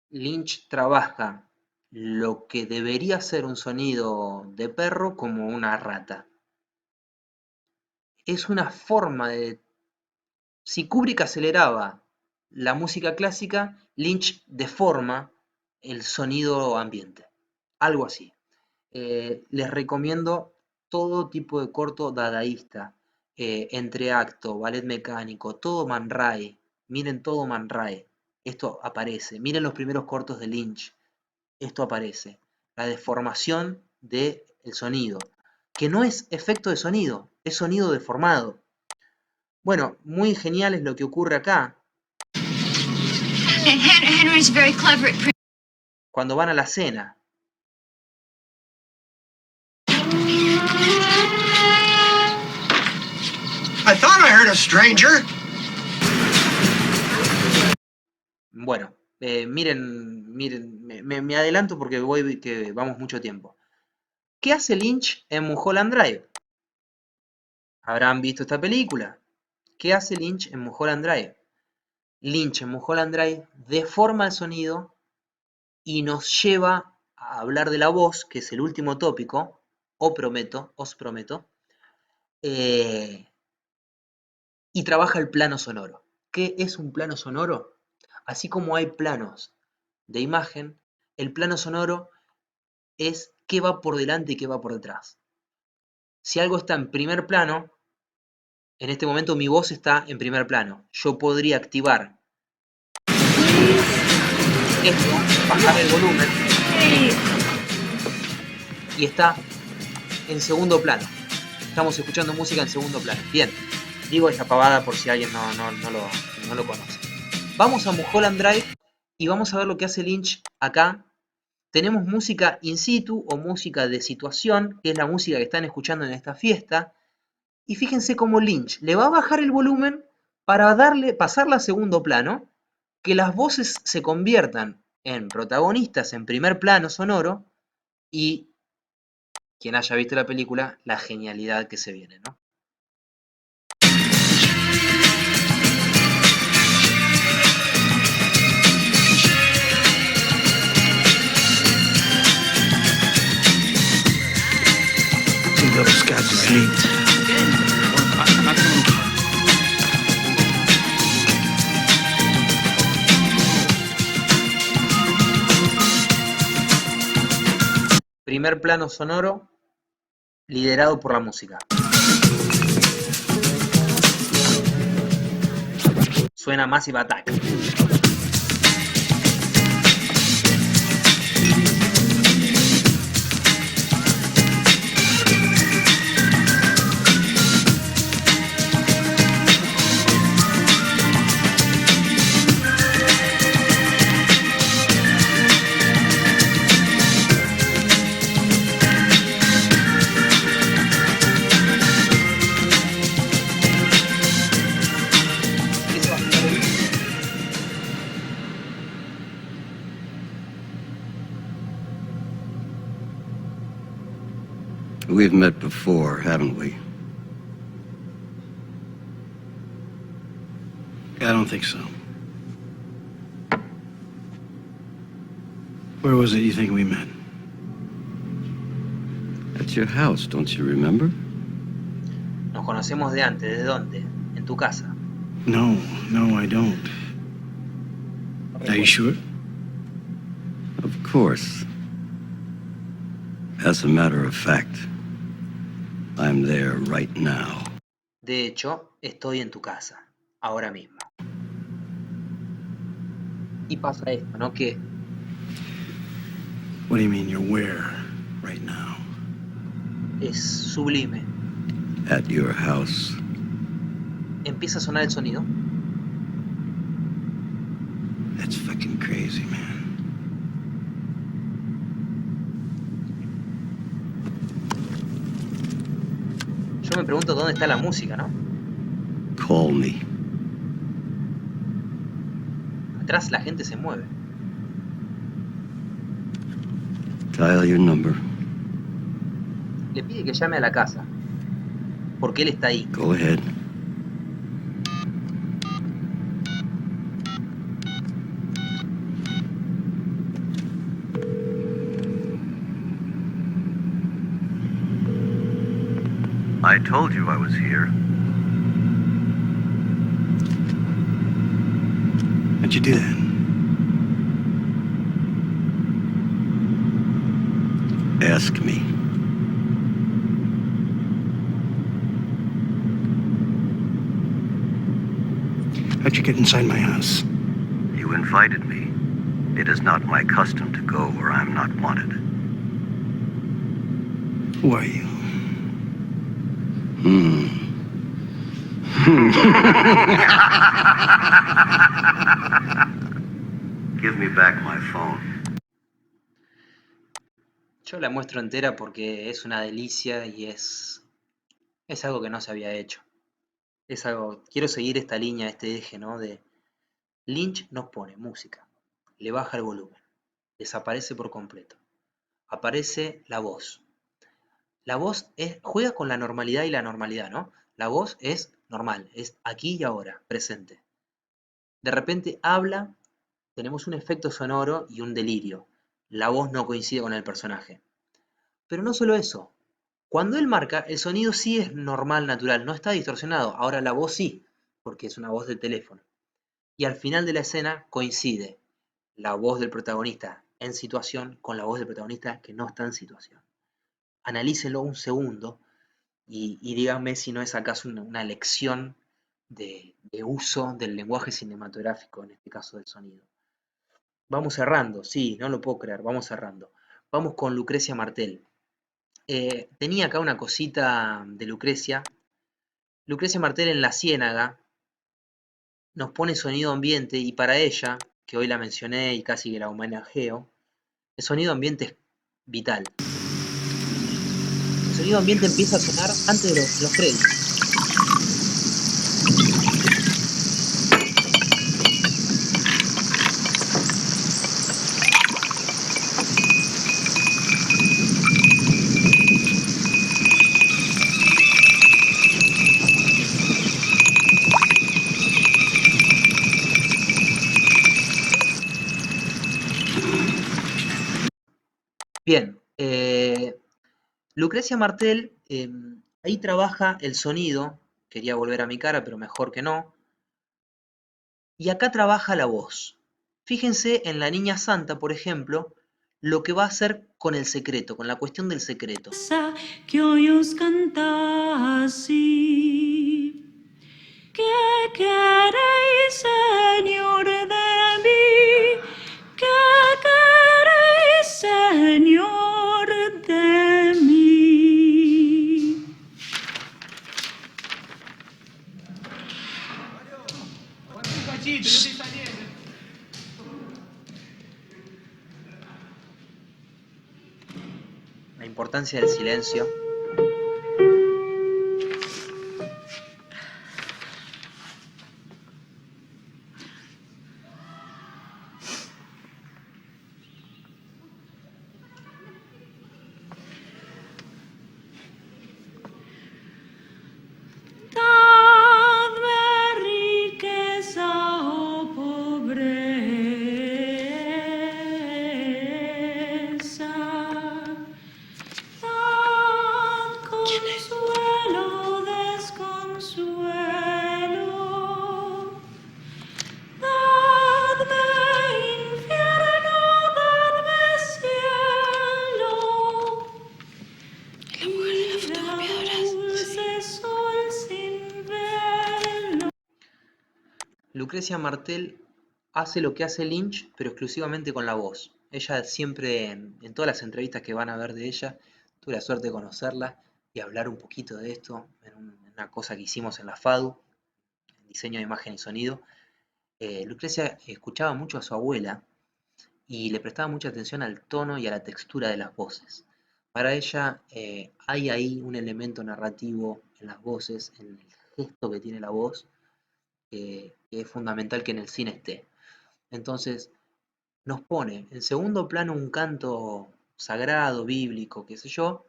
Lynch trabaja lo que debería ser un sonido de perro como una rata. Es una forma de... Si Kubrick aceleraba la música clásica, Lynch deforma el sonido ambiente. Algo así. Les recomiendo todo tipo de corto dadaísta, entreacto, ballet mecánico, todo Man Ray. Miren todo Man Ray. Esto aparece. Miren los primeros cortos de Lynch. Esto aparece. La deformación del sonido. Que no es efecto de sonido, es sonido deformado. Bueno, muy genial es lo que ocurre acá. Henry's very clever at Cuando van a la cena. I thought I heard a stranger. Bueno, miren, me adelanto porque vamos mucho tiempo. ¿Qué hace Lynch en Mulholland Drive? ¿Habrán visto esta película? ¿Qué hace Lynch en Mulholland Drive? Lynch en Mulholland Drive deforma el sonido y nos lleva a hablar de la voz, que es el último tópico, os prometo, y trabaja el plano sonoro. ¿Qué es un plano sonoro? Así como hay planos de imagen, el plano sonoro es qué va por delante y qué va por detrás. Si algo está en primer plano, en este momento mi voz está en primer plano. Yo podría activar esto, bajar el volumen, y está en segundo plano. Estamos escuchando música en segundo plano. Bien, digo esta pavada por si alguien no lo conoce. Vamos a Mulholland Drive y vamos a ver lo que hace Lynch acá. Tenemos música in situ o música de situación, que es la música que están escuchando en esta fiesta. Y fíjense cómo Lynch le va a bajar el volumen para pasarla a segundo plano, que las voces se conviertan en protagonistas en primer plano sonoro y, quien haya visto la película, la genialidad que se viene, ¿no? double scotch is neat. Primer plano sonoro liderado por la música. Suena Massive Attack. We've met before, haven't we? I don't think so. Where was it you think we met? At your house, don't you remember? Nos conocemos de antes. ¿De dónde? En tu casa. No, I don't. Are you sure? Of course. As a matter of fact, I'm there right now. De hecho, estoy en tu casa, ahora mismo. Y pasa esto, ¿no? Que What do you mean you're where right now? es sublime. At your house. Empieza a sonar el sonido. That's fucking crazy, man. Yo me pregunto dónde está la música, ¿no? Call me. Atrás la gente se mueve. Dial your number. Le pide que llame a la casa. Porque él está ahí. Go ahead. I told you I was here. How'd you do that? Ask me. How'd you get inside my house? You invited me. It is not my custom to go where I'm not wanted. Who are you? Give me back my phone. Yo la muestro entera porque es una delicia y es algo que no se había hecho. Es algo, quiero seguir esta línea, este eje, ¿no? De Lynch nos pone música, le baja el volumen, desaparece por completo. Aparece la voz. La voz juega con la normalidad y la normalidad, ¿no? La voz es normal, es aquí y ahora, presente. De repente habla, tenemos un efecto sonoro y un delirio. La voz no coincide con el personaje. Pero no solo eso. Cuando él marca, el sonido sí es normal, natural, no está distorsionado. Ahora la voz sí, porque es una voz de teléfono. Y al final de la escena coincide la voz del protagonista en situación con la voz del protagonista que no está en situación. Analícenlo un segundo y díganme si no es acaso una lección de uso del lenguaje cinematográfico, en este caso del sonido. Vamos cerrando, sí, no lo puedo creer, vamos cerrando. Vamos con Lucrecia Martel. Tenía acá una cosita de Lucrecia. Lucrecia Martel en La Ciénaga nos pone sonido ambiente y para ella, que hoy la mencioné y casi que la homenajeo, el sonido ambiente es vital. El sonido ambiente empieza a sonar antes de los créditos. Bien, Lucrecia Martel, ahí trabaja el sonido, quería volver a mi cara, pero mejor que no, y acá trabaja la voz. Fíjense en La Niña Santa, por ejemplo, lo que va a hacer con el secreto, con la cuestión del secreto. Que hoy os cantasi. ¿Qué queréis, Señor, de mí? ¿Qué queréis, Señor, de mí? La importancia del silencio. Dadme riqueza, oh pobreza. Dad consuelo, desconsuelo. Dadme infierno, dadme cielo. La mujer de las fotocopiadoras. Dulce sol sin velo. Lucrecia Martel hace lo que hace Lynch, pero exclusivamente con la voz. Ella siempre, en todas las entrevistas que van a ver de ella, tuve la suerte de conocerla y hablar un poquito de esto, en una cosa que hicimos en la FADU, en diseño de imagen y sonido. Lucrecia escuchaba mucho a su abuela y le prestaba mucha atención al tono y a la textura de las voces. Para ella hay ahí un elemento narrativo en las voces, en el gesto que tiene la voz, que es fundamental que en el cine esté. Entonces, nos pone en segundo plano un canto sagrado, bíblico, qué sé yo,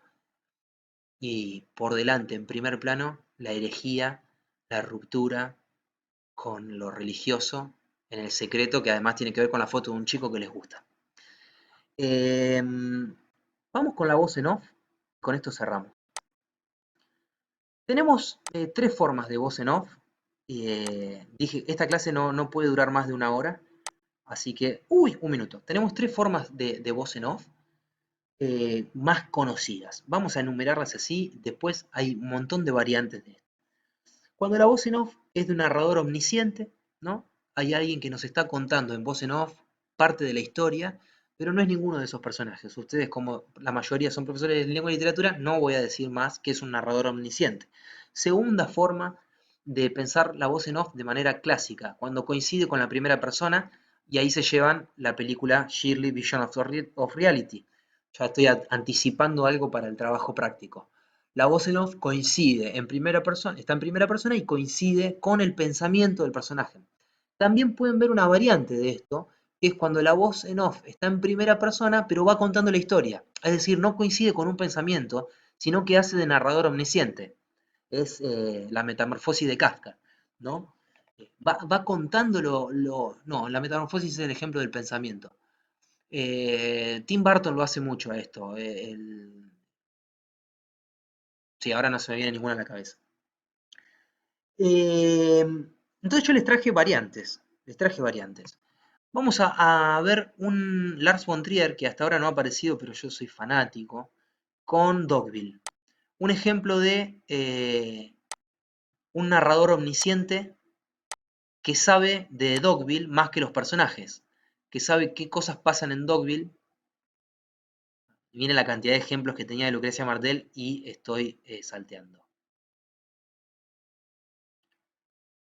y por delante, en primer plano, la herejía, la ruptura con lo religioso, en el secreto, que además tiene que ver con la foto de un chico que les gusta. Vamos con la voz en off, con esto cerramos. Tenemos 3 formas de voz en off. Dije, esta clase no puede durar más de 1 hora, así que, un minuto. Tenemos 3 formas de voz en off más conocidas. Vamos a enumerarlas así, después hay un montón de variantes de esto. Cuando la voz en off es de un narrador omnisciente, ¿no? Hay alguien que nos está contando en voz en off parte de la historia, pero no es ninguno de esos personajes. Ustedes, como la mayoría son profesores de lengua y literatura, no voy a decir más que es un narrador omnisciente. Segunda forma de pensar la voz en off de manera clásica, cuando coincide con la primera persona, y ahí se llevan la película Shirley Vision of Reality. Ya estoy anticipando algo para el trabajo práctico. La voz en off coincide en primera persona, está en primera persona y coincide con el pensamiento del personaje. También pueden ver una variante de esto, que es cuando la voz en off está en primera persona, pero va contando la historia. Es decir, no coincide con un pensamiento, sino que hace de narrador omnisciente. Es la metamorfosis de Kafka, ¿no? Va contando No, la metamorfosis es el ejemplo del pensamiento. Tim Burton lo hace mucho a esto. Sí, ahora no se me viene ninguna a la cabeza. Entonces yo les traje variantes. Vamos a ver un Lars von Trier que hasta ahora no ha aparecido, pero yo soy fanático, con Dogville. Un ejemplo de un narrador omnisciente que sabe de Dogville más que los personajes, que sabe qué cosas pasan en Dogville. Miren la cantidad de ejemplos que tenía de Lucrecia Martel y estoy salteando.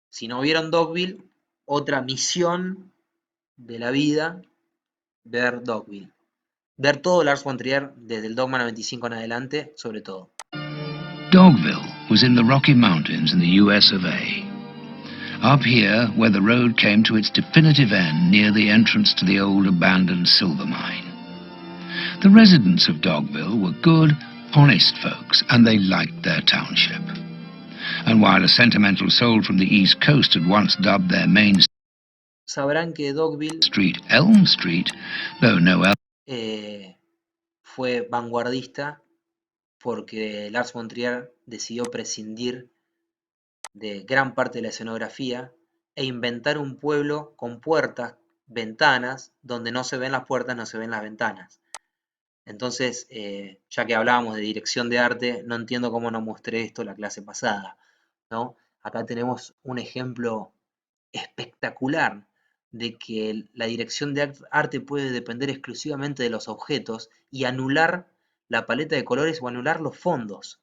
Si no vieron Dogville, otra misión de la vida, ver Dogville. Ver todo Lars von Trier, desde el Dogma 95 en adelante, sobre todo. Dogville was in the Rocky Mountains in the US of A. Up here, where the road came to its definitive end near the entrance to the old abandoned silver mine. The residents of Dogville were good, honest folks, and they liked their township. And while a sentimental soul from the East Coast had once dubbed their main Sabrán que Dogville street Elm Street, though no fue vanguardista, porque Lars von Trier decidió prescindir de gran parte de la escenografía e inventar un pueblo con puertas, ventanas, donde no se ven las puertas, no se ven las ventanas. Entonces, ya que hablábamos de dirección de arte, no entiendo cómo no mostré esto la clase pasada, ¿no? Acá tenemos un ejemplo espectacular de que la dirección de arte puede depender exclusivamente de los objetos y anular la paleta de colores o anular los fondos.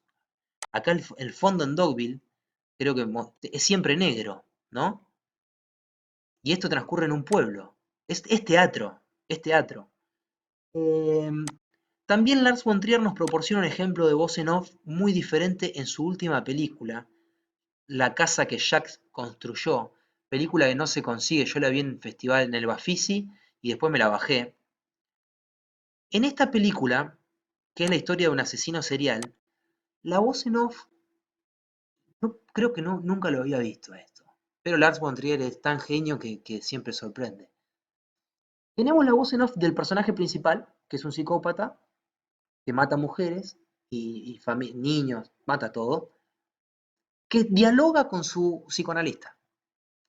Acá el fondo en Dogville creo que es siempre negro, ¿no? Y esto transcurre en un pueblo. Es teatro, es teatro. También Lars von Trier nos proporciona un ejemplo de voz en off muy diferente en su última película, La casa que Jack construyó, película que no se consigue, yo la vi en festival en el Bafisi y después me la bajé. En esta película, que es la historia de un asesino serial, la voz en off, creo que nunca lo había visto esto, pero Lars von Trier es tan genio que siempre sorprende. Tenemos la voz en off del personaje principal, que es un psicópata, que mata mujeres y niños, mata todo, que dialoga con su psicoanalista.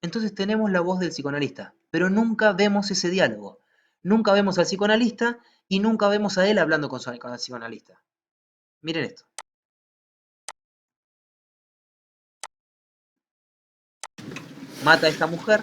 Entonces tenemos la voz del psicoanalista, pero nunca vemos ese diálogo. Nunca vemos al psicoanalista y nunca vemos a él hablando con el psicoanalista. Miren esto. Mata a esta mujer.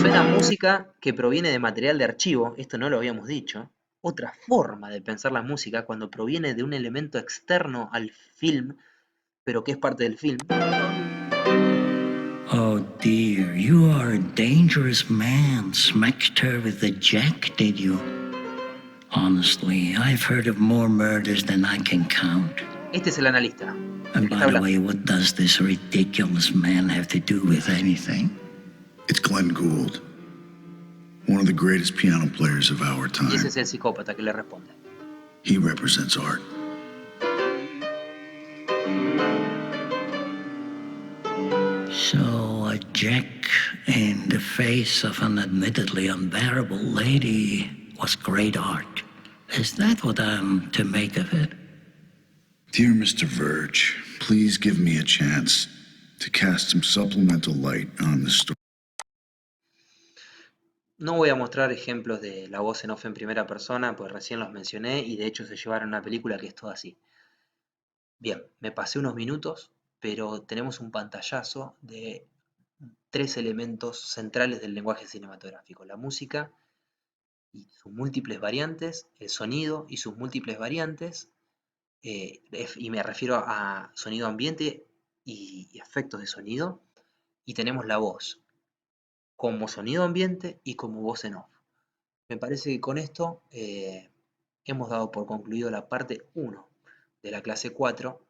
Suena música que proviene de material de archivo, esto no lo habíamos dicho. Otra forma de pensar la música cuando proviene de un elemento externo al film, pero que es parte del film. Oh dear, you are a dangerous man. Smacked her with the jack, did you? Honestly, I've heard of more murders than I can count. Este es el analista. And by the way, what does this ridiculous man have to do with anything? It's Glenn Gould, one of the greatest piano players of our time. Y ese es el psicópata que le responde. He represents art. So, a jack in the face of an admittedly unbearable lady was great art. Is that what I'm to make of it? Dear Mr. Verge, please give me a chance to cast some supplemental light on the story. No voy a mostrar ejemplos de la voz en off en primera persona, pues recién los mencioné y de hecho se llevaron una película que es toda así. Bien, me pasé unos minutos, pero tenemos un pantallazo de 3 elementos centrales del lenguaje cinematográfico: la música y sus múltiples variantes, el sonido y sus múltiples variantes, y me refiero a sonido ambiente y efectos de sonido, y tenemos la voz como sonido ambiente y como voz en off. Me parece que con esto hemos dado por concluido la parte 1 de la clase 4.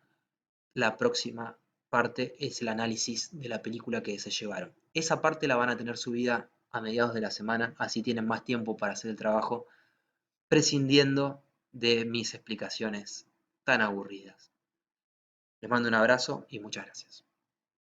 La próxima parte es el análisis de la película que se llevaron. Esa parte la van a tener subida a mediados de la semana, así tienen más tiempo para hacer el trabajo, prescindiendo de mis explicaciones tan aburridas. Les mando un abrazo y muchas gracias.